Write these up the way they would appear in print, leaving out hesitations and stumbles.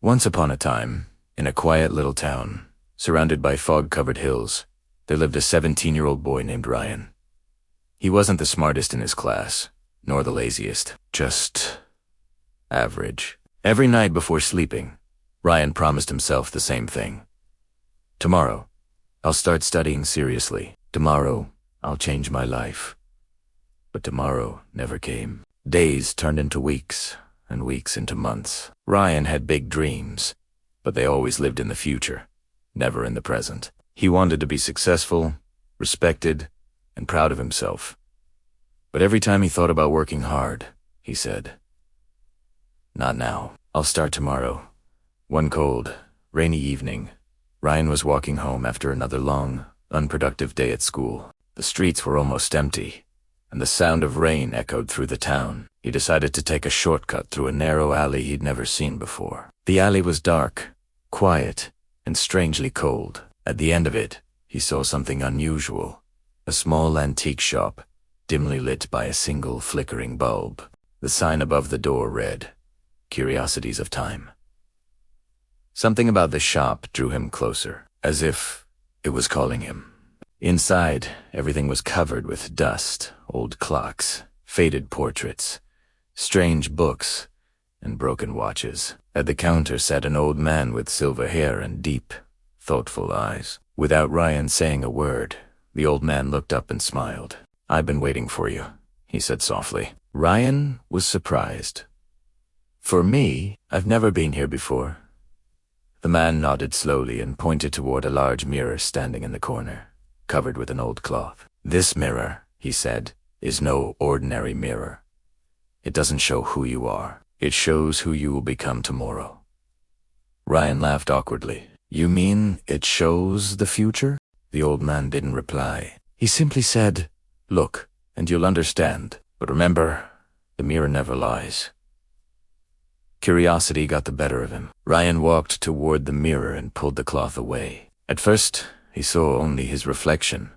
Once upon a time, in a quiet little town, surrounded by fog-covered hills, there lived a 17-year-old boy named Ryan. He wasn't the smartest in his class, nor the laziest, just average. Every night before sleeping, Ryan promised himself the same thing. Tomorrow, I'll start studying seriously. Tomorrow, I'll change my life. But tomorrow never came. Days turned into weeks, and weeks into months. Ryan had big dreams, but they always lived in the future, never in the present. He wanted to be successful, respected, and proud of himself. But every time he thought about working hard, he said, "Not now. I'll start tomorrow." One cold, rainy evening, Ryan was walking home after another long, unproductive day at school. The streets were almost empty, and the sound of rain echoed through the town. He decided to take a shortcut through a narrow alley he'd never seen before. The alley was dark, quiet, and strangely cold. At the end of it, he saw something unusual. A small antique shop, dimly lit by a single flickering bulb. The sign above the door read, "Curiosities of Time." Something about the shop drew him closer, as if it was calling him. Inside, everything was covered with dust, old clocks, faded portraits, strange books, and broken watches. At the counter sat an old man with silver hair and deep, thoughtful eyes. Without Ryan saying a word, the old man looked up and smiled. "I've been waiting for you," he said softly. Ryan was surprised. "For me? I've never been here before." The man nodded slowly and pointed toward a large mirror standing in the corner, covered with an old cloth. "This mirror," he said, "is no ordinary mirror. It doesn't show who you are. It shows who you will become tomorrow." Ryan laughed awkwardly. "You mean it shows the future?" The old man didn't reply. He simply said, "Look, and you'll understand. But remember, the mirror never lies." Curiosity got the better of him. Ryan walked toward the mirror and pulled the cloth away. At first, he saw only his reflection,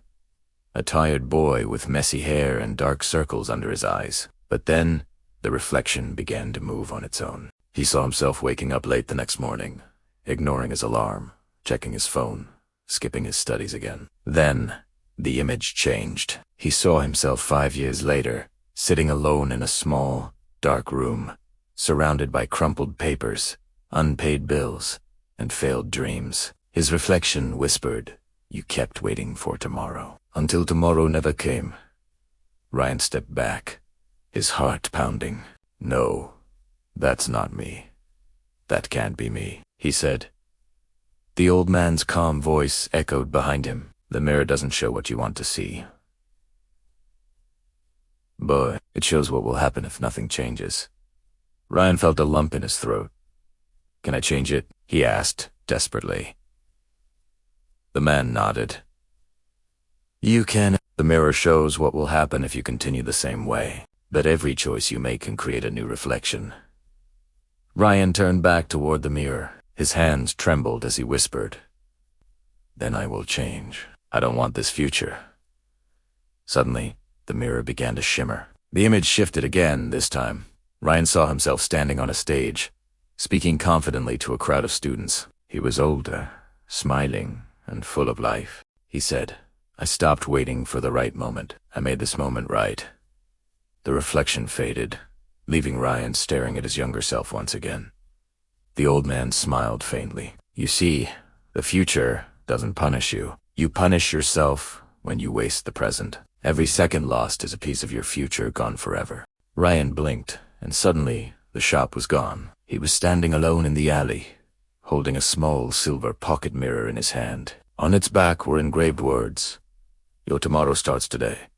a tired boy with messy hair and dark circles under his eyes. But then, the reflection began to move on its own. He saw himself waking up late the next morning, ignoring his alarm, checking his phone, skipping his studies again. Then, the image changed. He saw himself 5 years later, sitting alone in a small, dark room, surrounded by crumpled papers, unpaid bills, and failed dreams. His reflection whispered, "You kept waiting for tomorrow, until tomorrow never came." Ryan stepped back, his heart pounding. "No, that's not me. That can't be me," he said. The old man's calm voice echoed behind him. "The mirror doesn't show what you want to see, but it shows what will happen if nothing changes." Ryan felt a lump in his throat. "Can I change it?" he asked, desperately. The man nodded. "You can. The mirror shows what will happen if you continue the same way, but every choice you make can create a new reflection." Ryan turned back toward the mirror. His hands trembled as he whispered, "Then I will change. I don't want this future." Suddenly, the mirror began to shimmer. The image shifted again, this time. Ryan saw himself standing on a stage, speaking confidently to a crowd of students. He was older, smiling, and full of life. He said, "I stopped waiting for the right moment. I made this moment right." The reflection faded, leaving Ryan staring at his younger self once again. The old man smiled faintly. "You see, the future doesn't punish you. You punish yourself when you waste the present. Every second lost is a piece of your future gone forever." Ryan blinked, and suddenly the shop was gone. He was standing alone in the alley, holding a small silver pocket mirror in his hand. On its back were engraved words, "Your tomorrow starts today."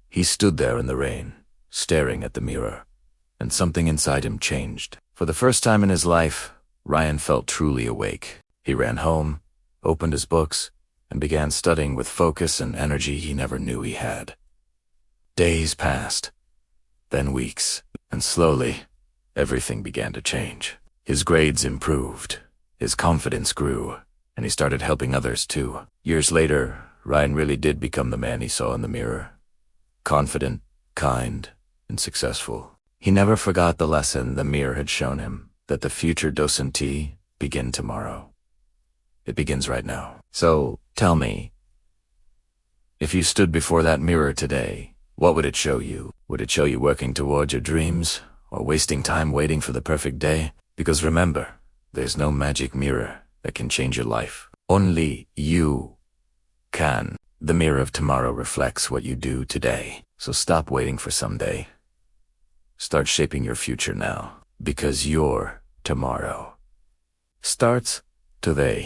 He stood there in the rain, staring at the mirror, and something inside him changed. For the first time in his life, Ryan felt truly awake. He ran home, opened his books, and began studying with focus and energy he never knew he had. Days passed, then weeks, and slowly, everything began to change. His grades improved, his confidence grew, and he started helping others too. Years later, Ryan really did become the man he saw in the mirror. Confident, kind, and successful. He never forgot the lesson the mirror had shown him. that the future doesn't begin tomorrow. It begins right now. So, tell me, if you stood before that mirror today, what would it show you? Would it show you working towards your dreams, or wasting time waiting for the perfect day? Because remember, there's no magic mirror that can change your life. Only you can. The mirror of tomorrow reflects what you do today. So stop waiting for someday. Start shaping your future now, because your tomorrow starts today.